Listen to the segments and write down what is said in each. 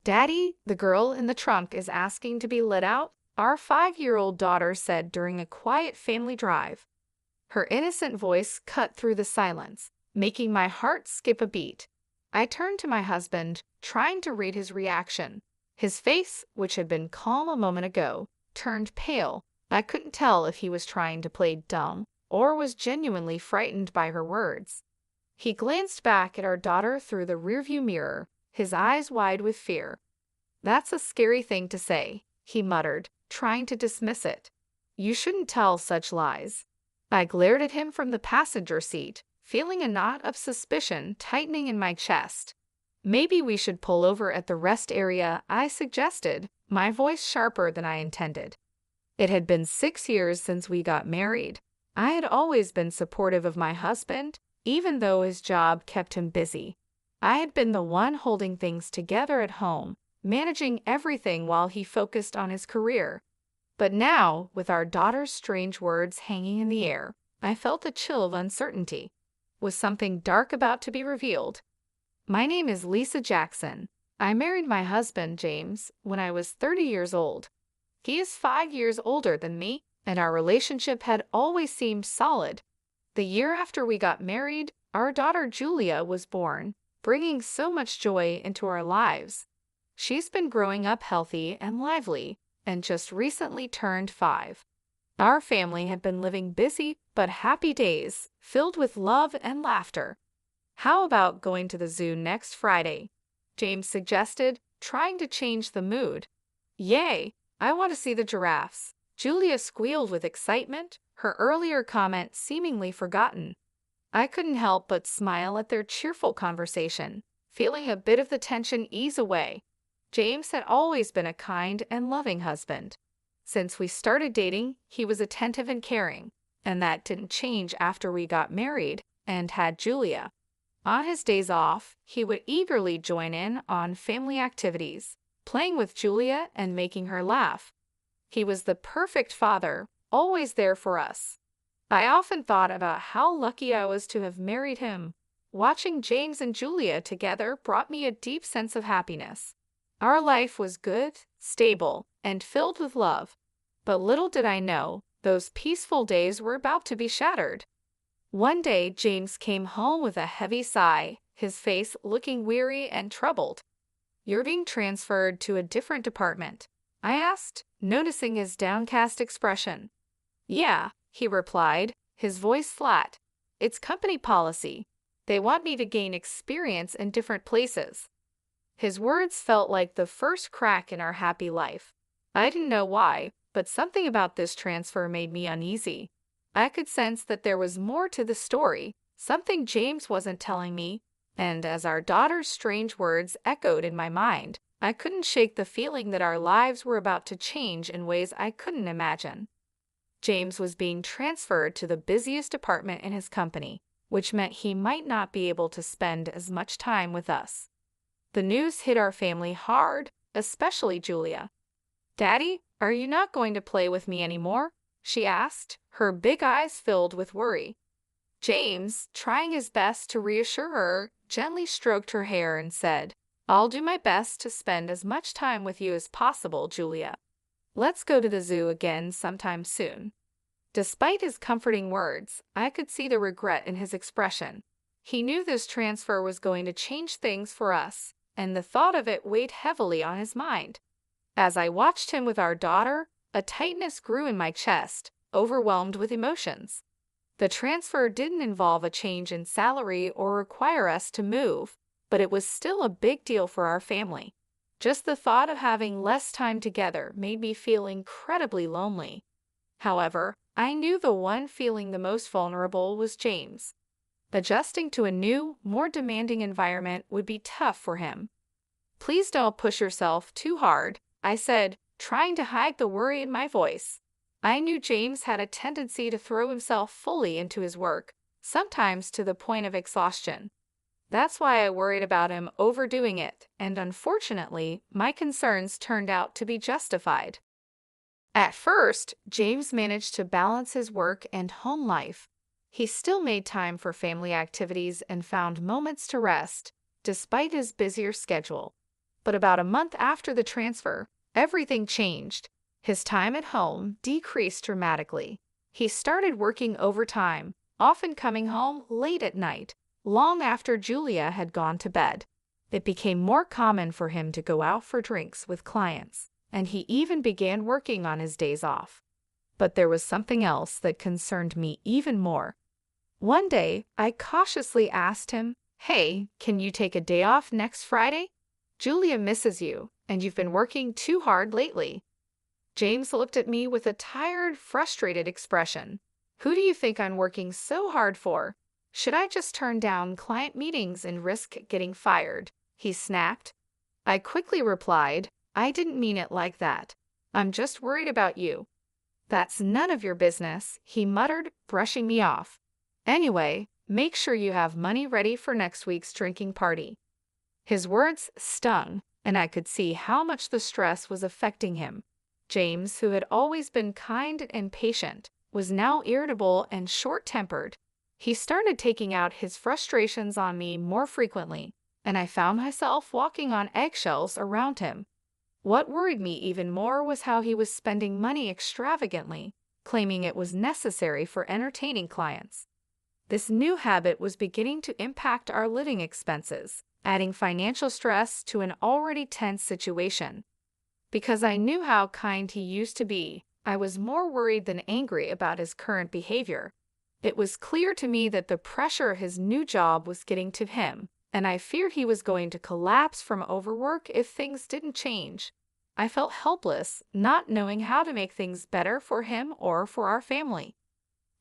"Daddy, the girl in the trunk is asking to be let out," our 5-year-old daughter said during a quiet family drive. Her innocent voice cut through the silence, making my heart skip a beat. I turned to my husband, trying to read his reaction. His face, which had been calm a moment ago, turned pale. I couldn't tell if he was trying to play dumb or was genuinely frightened by her words. He glanced back at our daughter through the rearview mirror, his eyes wide with fear. "That's a scary thing to say," he muttered, trying to dismiss it. "You shouldn't tell such lies." I glared at him from the passenger seat, feeling a knot of suspicion tightening in my chest. "Maybe we should pull over at the rest area," I suggested, my voice sharper than I intended. It had been 6 years since we got married. I had always been supportive of my husband, even though his job kept him busy. I had been the one holding things together at home, managing everything while he focused on his career. But now, with our daughter's strange words hanging in the air, I felt a chill of uncertainty. Was something dark about to be revealed? "My name is Lisa Jackson. I married my husband, James, when I was 30 years old. He is 5 years older than me, and our relationship had always seemed solid. The year after we got married, our daughter Julia was born, bringing so much joy into our lives. She's been growing up healthy and lively, and just recently turned 5. Our family had been living busy but happy days, filled with love and laughter. "How about going to the zoo next Friday?" James suggested, trying to change the mood. "Yay! I want to see the giraffes," Julia squealed with excitement, her earlier comment seemingly forgotten. I couldn't help but smile at their cheerful conversation, feeling a bit of the tension ease away. James had always been a kind and loving husband. Since we started dating, he was attentive and caring, and that didn't change after we got married and had Julia. On his days off, he would eagerly join in on family activities, playing with Julia and making her laugh. He was the perfect father, always there for us. I often thought about how lucky I was to have married him. Watching James and Julia together brought me a deep sense of happiness. Our life was good, stable, and filled with love. But little did I know, those peaceful days were about to be shattered. One day, James came home with a heavy sigh, his face looking weary and troubled. "You're being transferred to a different department?" I asked, noticing his downcast expression. "Yeah," he replied, his voice flat. "It's company policy. They want me to gain experience in different places." His words felt like the first crack in our happy life. I didn't know why, but something about this transfer made me uneasy. I could sense that there was more to the story, something James wasn't telling me, and as our daughter's strange words echoed in my mind, I couldn't shake the feeling that our lives were about to change in ways I couldn't imagine. James was being transferred to the busiest department in his company, which meant he might not be able to spend as much time with us. The news hit our family hard, especially Julia. "Daddy, are you not going to play with me anymore?" she asked, her big eyes filled with worry. James, trying his best to reassure her, gently stroked her hair and said, "I'll do my best to spend as much time with you as possible, Julia. Let's go to the zoo again sometime soon." Despite his comforting words, I could see the regret in his expression. He knew this transfer was going to change things for us, and the thought of it weighed heavily on his mind. As I watched him with our daughter, a tightness grew in my chest, overwhelmed with emotions. The transfer didn't involve a change in salary or require us to move, but it was still a big deal for our family. Just the thought of having less time together made me feel incredibly lonely. However, I knew the one feeling the most vulnerable was James. Adjusting to a new, more demanding environment would be tough for him. "Please don't push yourself too hard," I said, trying to hide the worry in my voice. I knew James had a tendency to throw himself fully into his work, sometimes to the point of exhaustion. That's why I worried about him overdoing it, and unfortunately, my concerns turned out to be justified. At first, James managed to balance his work and home life. He still made time for family activities and found moments to rest, despite his busier schedule. But about a month after the transfer, everything changed. His time at home decreased dramatically. He started working overtime, often coming home late at night, long after Julia had gone to bed. It became more common for him to go out for drinks with clients, and he even began working on his days off. But there was something else that concerned me even more. One day, I cautiously asked him, "Hey, can you take a day off next Friday? Julia misses you, and you've been working too hard lately." James looked at me with a tired, frustrated expression. "Who do you think I'm working so hard for? Should I just turn down client meetings and risk getting fired?" he snapped. I quickly replied, "I didn't mean it like that. I'm just worried about you." "That's none of your business," he muttered, brushing me off. "Anyway, make sure you have money ready for next week's drinking party." His words stung, and I could see how much the stress was affecting him. James, who had always been kind and patient, was now irritable and short-tempered. He started taking out his frustrations on me more frequently, and I found myself walking on eggshells around him. What worried me even more was how he was spending money extravagantly, claiming it was necessary for entertaining clients. This new habit was beginning to impact our living expenses, adding financial stress to an already tense situation. Because I knew how kind he used to be, I was more worried than angry about his current behavior. It was clear to me that the pressure his new job was getting to him, and I feared he was going to collapse from overwork if things didn't change. I felt helpless, not knowing how to make things better for him or for our family.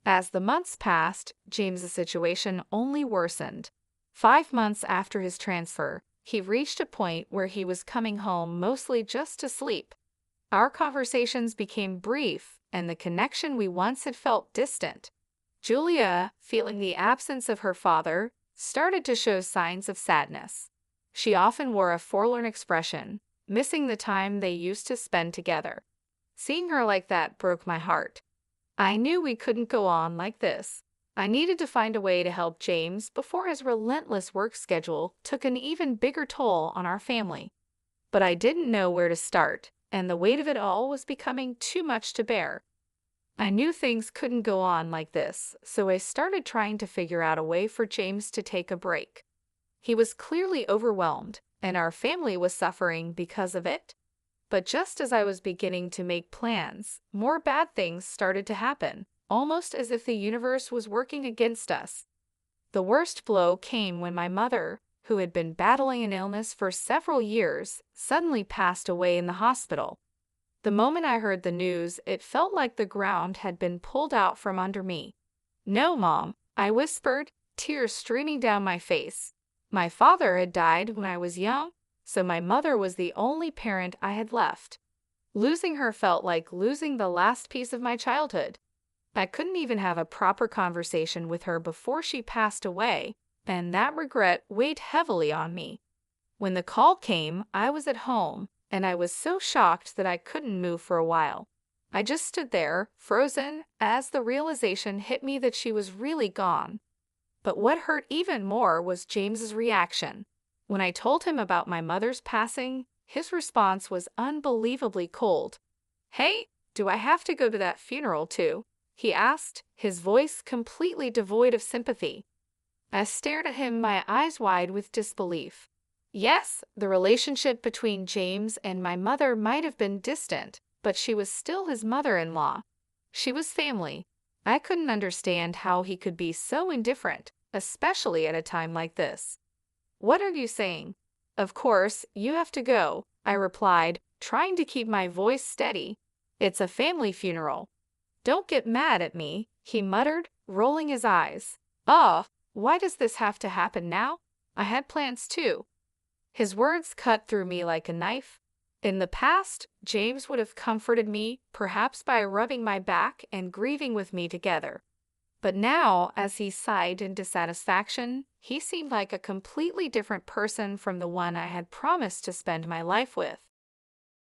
As the months passed, James's situation only worsened. 5 months after his transfer, he reached a point where he was coming home mostly just to sleep. Our conversations became brief, and the connection we once had felt distant. Julia, feeling the absence of her father, started to show signs of sadness. She often wore a forlorn expression, missing the time they used to spend together. Seeing her like that broke my heart. I knew we couldn't go on like this. I needed to find a way to help James before his relentless work schedule took an even bigger toll on our family. But I didn't know where to start, and the weight of it all was becoming too much to bear. I knew things couldn't go on like this, so I started trying to figure out a way for James to take a break. He was clearly overwhelmed, and our family was suffering because of it. But just as I was beginning to make plans, more bad things started to happen, almost as if the universe was working against us. The worst blow came when my mother, who had been battling an illness for several years, suddenly passed away in the hospital. The moment I heard the news, it felt like the ground had been pulled out from under me. "No, Mom," I whispered, tears streaming down my face. My father had died when I was young, so my mother was the only parent I had left. Losing her felt like losing the last piece of my childhood. I couldn't even have a proper conversation with her before she passed away, and that regret weighed heavily on me. When the call came, I was at home, and I was so shocked that I couldn't move for a while. I just stood there, frozen, as the realization hit me that she was really gone. But what hurt even more was James's reaction. When I told him about my mother's passing, his response was unbelievably cold. "Hey, do I have to go to that funeral too?" he asked, his voice completely devoid of sympathy. I stared at him, my eyes wide with disbelief. Yes, the relationship between James and my mother might have been distant, but she was still his mother-in-law. She was family. I couldn't understand how he could be so indifferent, especially at a time like this. "What are you saying?" "Of course, you have to go," I replied, trying to keep my voice steady. "It's a family funeral." "Don't get mad at me," he muttered, rolling his eyes. "Oh, why does this have to happen now? I had plans too." His words cut through me like a knife. In the past, James would have comforted me, perhaps by rubbing my back and grieving with me together. But now, as he sighed in dissatisfaction, he seemed like a completely different person from the one I had promised to spend my life with.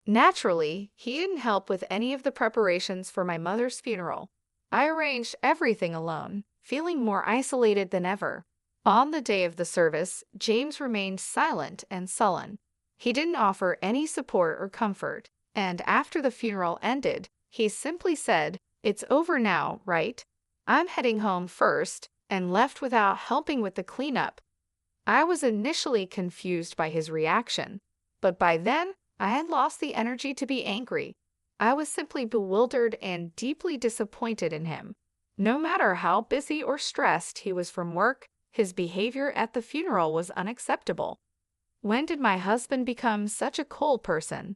Naturally, he didn't help with any of the preparations for my mother's funeral. I arranged everything alone, feeling more isolated than ever. On the day of the service, James remained silent and sullen. He didn't offer any support or comfort, and after the funeral ended, he simply said, "It's over now, right? I'm heading home first," and left without helping with the cleanup. I was initially confused by his reaction, but by then I had lost the energy to be angry. I was simply bewildered and deeply disappointed in him. No matter how busy or stressed he was from work, his behavior at the funeral was unacceptable. When did my husband become such a cold person?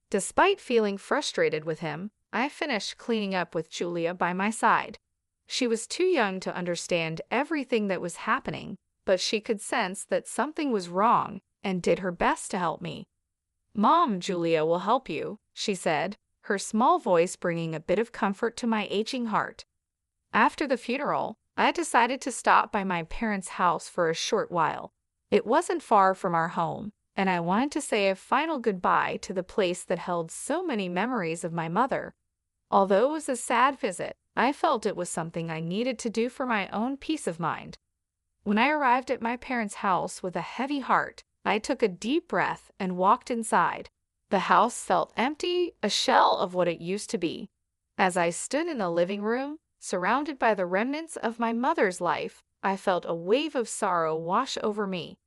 Despite feeling frustrated with him, I finished cleaning up with Julia by my side. She was too young to understand everything that was happening, but she could sense that something was wrong and did her best to help me. "Mom, Julia will help you," she said, her small voice bringing a bit of comfort to my aching heart. After the funeral, I decided to stop by my parents' house for a short while. It wasn't far from our home, and I wanted to say a final goodbye to the place that held so many memories of my mother. Although it was a sad visit, I felt it was something I needed to do for my own peace of mind. When I arrived at my parents' house with a heavy heart, I took a deep breath and walked inside. The house felt empty, a shell of what it used to be. As I stood in the living room, surrounded by the remnants of my mother's life, I felt a wave of sorrow wash over me.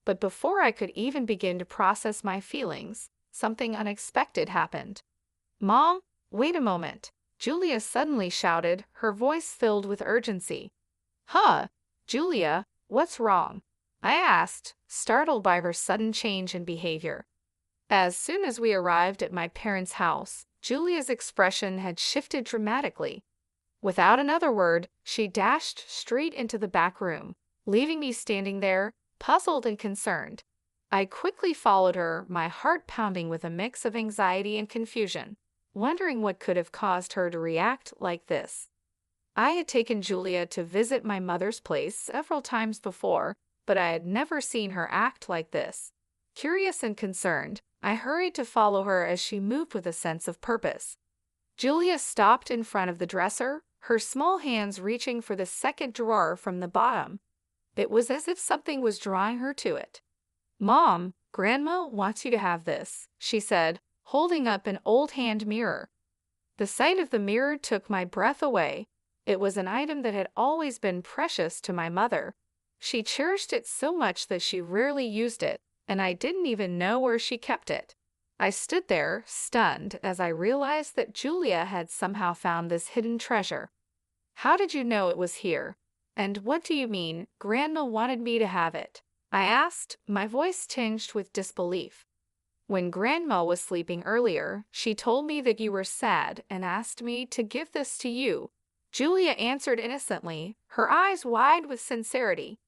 But before I could even begin to process my feelings, something unexpected happened. "Mom, wait a moment," Julia suddenly shouted, her voice filled with urgency. "Huh, Julia, what's wrong?" I asked, startled by her sudden change in behavior. As soon as we arrived at my parents' house, Julia's expression had shifted dramatically. Without another word, she dashed straight into the back room, leaving me standing there, puzzled and concerned. I quickly followed her, my heart pounding with a mix of anxiety and confusion, wondering what could have caused her to react like this. I had taken Julia to visit my mother's place several times before, but I had never seen her act like this. Curious and concerned, I hurried to follow her as she moved with a sense of purpose. Julia stopped in front of the dresser, her small hands reaching for the second drawer from the bottom. It was as if something was drawing her to it. "Mom, Grandma wants you to have this," she said, holding up an old hand mirror. The sight of the mirror took my breath away. It was an item that had always been precious to my mother. She cherished it so much that she rarely used it, and I didn't even know where she kept it. I stood there, stunned, as I realized that Julia had somehow found this hidden treasure. "How did you know it was here? And what do you mean, Grandma wanted me to have it?" I asked, my voice tinged with disbelief. "When Grandma was sleeping earlier, she told me that you were sad and asked me to give this to you," Julia answered innocently, her eyes wide with sincerity.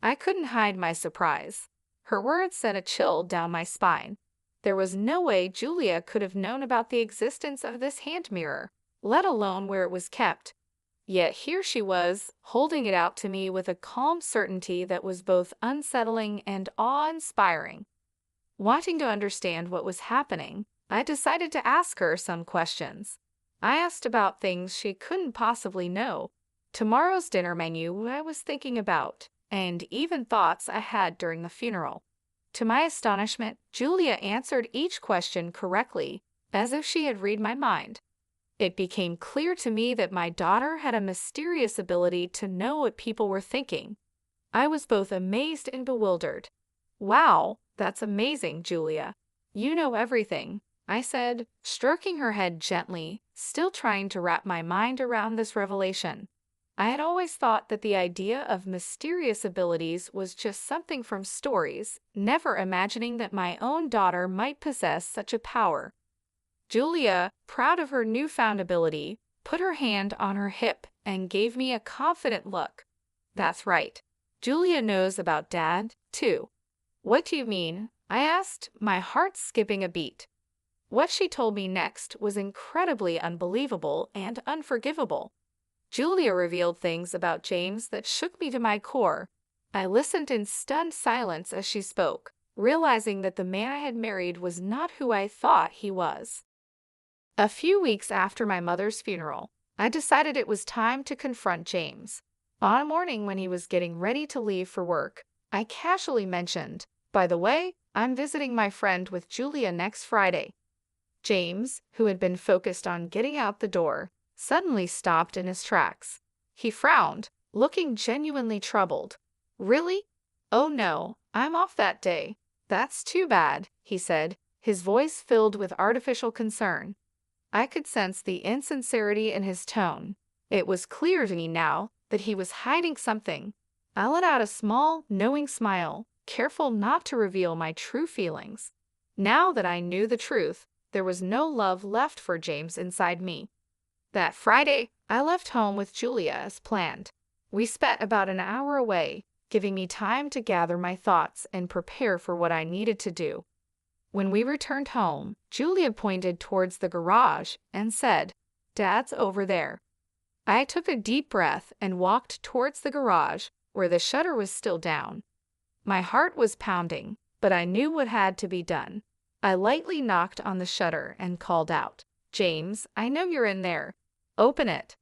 I couldn't hide my surprise. Her words sent a chill down my spine. There was no way Julia could have known about the existence of this hand mirror, let alone where it was kept. Yet here she was, holding it out to me with a calm certainty that was both unsettling and awe-inspiring. Wanting to understand what was happening, I decided to ask her some questions. I asked about things she couldn't possibly know, tomorrow's dinner menu I was thinking about, and even thoughts I had during the funeral. To my astonishment, Julia answered each question correctly, as if she had read my mind. It became clear to me that my daughter had a mysterious ability to know what people were thinking. I was both amazed and bewildered. "Wow, that's amazing, Julia. You know everything," I said, stroking her head gently, still trying to wrap my mind around this revelation. I had always thought that the idea of mysterious abilities was just something from stories, never imagining that my own daughter might possess such a power. Julia, proud of her newfound ability, put her hand on her hip and gave me a confident look. "That's right. Julia knows about Dad, too." "What do you mean?" I asked, my heart skipping a beat. What she told me next was incredibly unbelievable and unforgivable. Julia revealed things about James that shook me to my core. I listened in stunned silence as she spoke, realizing that the man I had married was not who I thought he was. A few weeks after my mother's funeral, I decided it was time to confront James. On a morning when he was getting ready to leave for work, I casually mentioned, By the way, I'm visiting my friend with Julia next Friday. James, who had been focused on getting out the door, suddenly stopped in his tracks. He frowned, looking genuinely troubled. Really? Oh no, I'm off that day. That's too bad, he said, his voice filled with artificial concern. I could sense the insincerity in his tone. It was clear to me now that he was hiding something. I let out a small, knowing smile, careful not to reveal my true feelings. Now that I knew the truth, there was no love left for James inside me. That Friday, I left home with Julia as planned. We spent about an hour away, giving me time to gather my thoughts and prepare for what I needed to do. When we returned home, Julia pointed towards the garage and said, "Dad's over there." I took a deep breath and walked towards the garage, where the shutter was still down. My heart was pounding, but I knew what had to be done. I lightly knocked on the shutter and called out, "James, I know you're in there. Open it."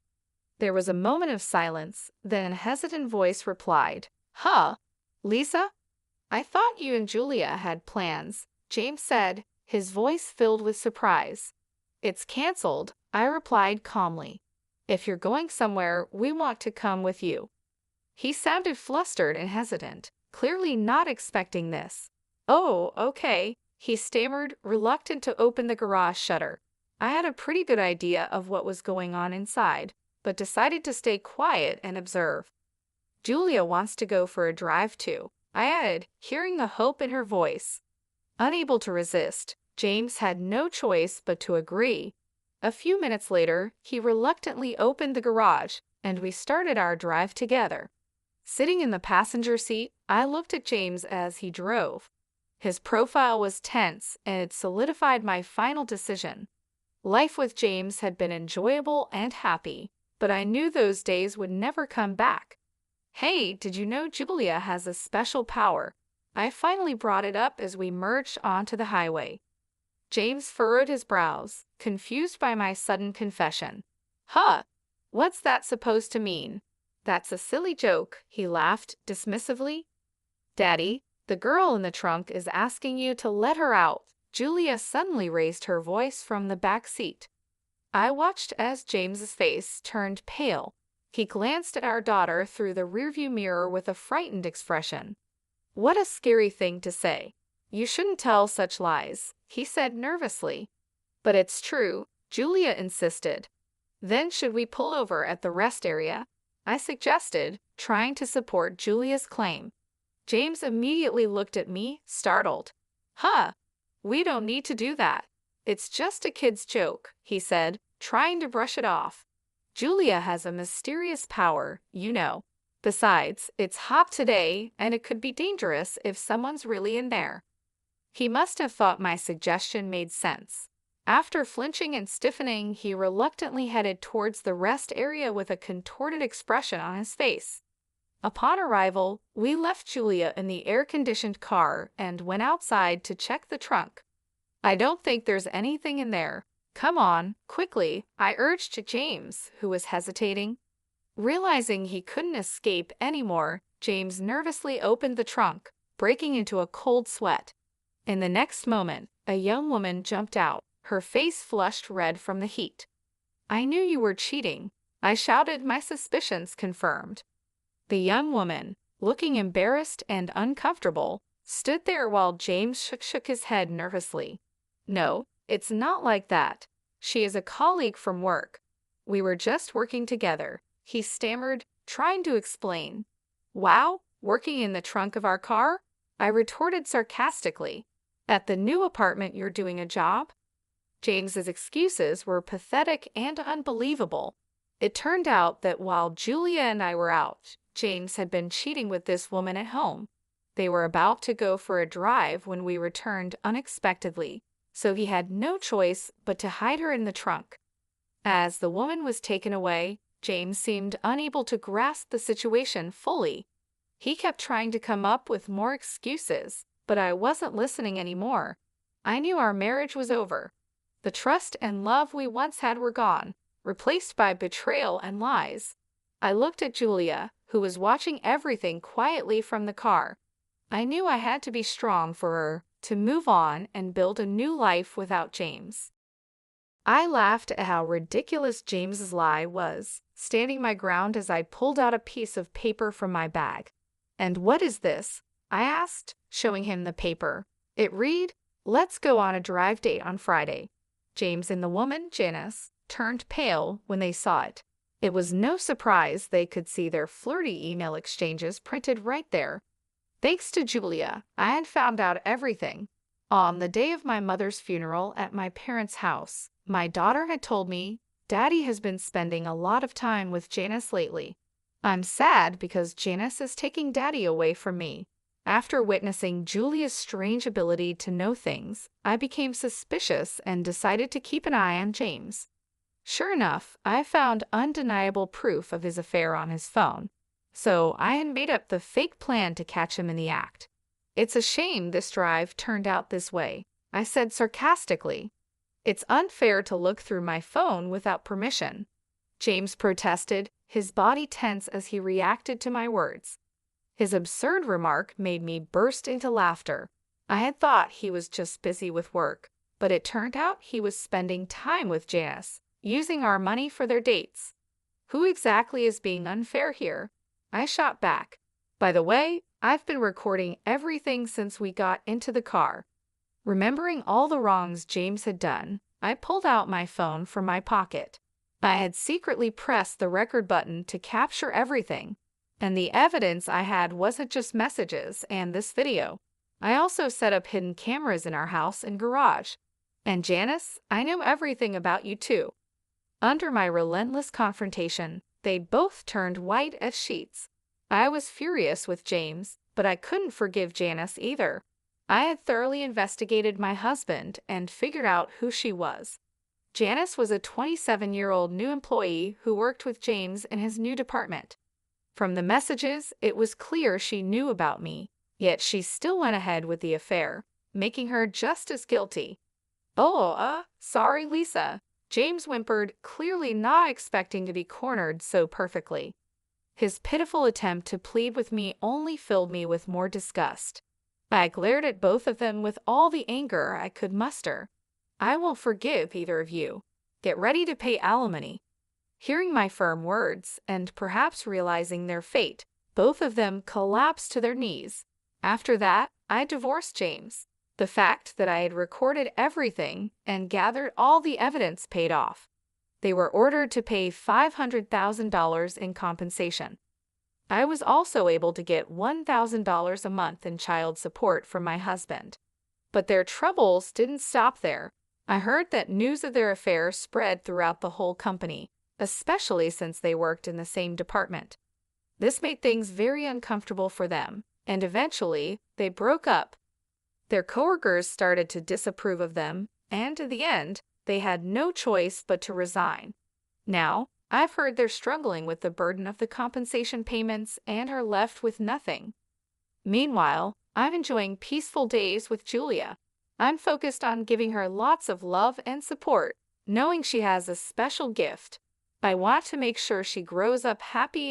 There was a moment of silence, then a hesitant voice replied, "Huh? Lisa? I thought you and Julia had plans," James said, his voice filled with surprise. "It's canceled," I replied calmly. "If you're going somewhere, we want to come with you." He sounded flustered and hesitant, clearly not expecting this. "Oh, okay," he stammered, reluctant to open the garage shutter. I had a pretty good idea of what was going on inside, but decided to stay quiet and observe. "Julia wants to go for a drive too," I added, hearing the hope in her voice. Unable to resist, James had no choice but to agree. A few minutes later, he reluctantly opened the garage, and we started our drive together. Sitting in the passenger seat, I looked at James as he drove. His profile was tense, and it solidified my final decision. Life with James had been enjoyable and happy, but I knew those days would never come back. "Hey, did you know Julia has a special power?" I finally brought it up as we merged onto the highway. James furrowed his brows, confused by my sudden confession. "Huh? What's that supposed to mean?" "That's a silly joke," he laughed dismissively. "Daddy, the girl in the trunk is asking you to let her out." Julia suddenly raised her voice from the back seat. I watched as James's face turned pale. He glanced at our daughter through the rearview mirror with a frightened expression. "What a scary thing to say. You shouldn't tell such lies," he said nervously. "But it's true," Julia insisted. "Then should we pull over at the rest area?" I suggested, trying to support Julia's claim. James immediately looked at me, startled. "Huh? We don't need to do that. It's just a kid's joke," he said, trying to brush it off. "Julia has a mysterious power, you know. Besides, it's hot today, and it could be dangerous if someone's really in there." He must have thought my suggestion made sense. After flinching and stiffening, he reluctantly headed towards the rest area with a contorted expression on his face. Upon arrival, we left Julia in the air-conditioned car and went outside to check the trunk. "I don't think there's anything in there. Come on, quickly," I urged to James, who was hesitating. Realizing he couldn't escape anymore, James nervously opened the trunk, breaking into a cold sweat. In the next moment, a young woman jumped out, her face flushed red from the heat. "I knew you were cheating," I shouted, my suspicions confirmed. The young woman, looking embarrassed and uncomfortable, stood there while James shook his head nervously. "No, it's not like that. She is a colleague from work. We were just working together," he stammered, trying to explain. "Wow, working in the trunk of our car?" I retorted sarcastically. "At the new apartment you're doing a job?" James's excuses were pathetic and unbelievable. It turned out that while Julia and I were out, James had been cheating with this woman at home. They were about to go for a drive when we returned unexpectedly, so he had no choice but to hide her in the trunk. As the woman was taken away, James seemed unable to grasp the situation fully. He kept trying to come up with more excuses, but I wasn't listening anymore. I knew our marriage was over. The trust and love we once had were gone, replaced by betrayal and lies. I looked at Julia, who was watching everything quietly from the car. I knew I had to be strong for her to move on and build a new life without James. I laughed at how ridiculous James's lie was, standing my ground as I pulled out a piece of paper from my bag. "And what is this?" I asked, showing him the paper. It read, "Let's go on a drive date on Friday." James and the woman, Janice, turned pale when they saw it. It was no surprise they could see their flirty email exchanges printed right there. Thanks to Julia, I had found out everything. On the day of my mother's funeral at my parents' house, my daughter had told me, "Daddy has been spending a lot of time with Janice lately. I'm sad because Janice is taking Daddy away from me." After witnessing Julia's strange ability to know things, I became suspicious and decided to keep an eye on James. Sure enough, I found undeniable proof of his affair on his phone, so I had made up the fake plan to catch him in the act. "It's a shame this drive turned out this way," I said sarcastically. "It's unfair to look through my phone without permission." James protested, his body tense as he reacted to my words. His absurd remark made me burst into laughter. I had thought he was just busy with work, but it turned out he was spending time with Janice, using our money for their dates. Who exactly is being unfair here? I shot back. "By the way, I've been recording everything since we got into the car." Remembering all the wrongs James had done, I pulled out my phone from my pocket. I had secretly pressed the record button to capture everything, and the evidence I had wasn't just messages and this video. I also set up hidden cameras in our house and garage. "And Janice, I know everything about you too." Under my relentless confrontation, they both turned white as sheets. I was furious with James, but I couldn't forgive Janice either. I had thoroughly investigated my husband and figured out who she was. Janice was a 27-year-old new employee who worked with James in his new department. From the messages, it was clear she knew about me, yet she still went ahead with the affair, making her just as guilty. "Oh, sorry, Lisa," James whimpered, clearly not expecting to be cornered so perfectly. His pitiful attempt to plead with me only filled me with more disgust. I glared at both of them with all the anger I could muster. "I won't forgive either of you. Get ready to pay alimony." Hearing my firm words, and perhaps realizing their fate, both of them collapsed to their knees. After that, I divorced James. The fact that I had recorded everything and gathered all the evidence paid off. They were ordered to pay $500,000 in compensation. I was also able to get $1,000 a month in child support from my husband. But their troubles didn't stop there. I heard that news of their affair spread throughout the whole company, especially since they worked in the same department. This made things very uncomfortable for them, and eventually they broke up. Their coworkers started to disapprove of them, and in the end, they had no choice but to resign. Now, I've heard they're struggling with the burden of the compensation payments and are left with nothing. Meanwhile, I'm enjoying peaceful days with Julia. I'm focused on giving her lots of love and support, knowing she has a special gift. I want to make sure she grows up happy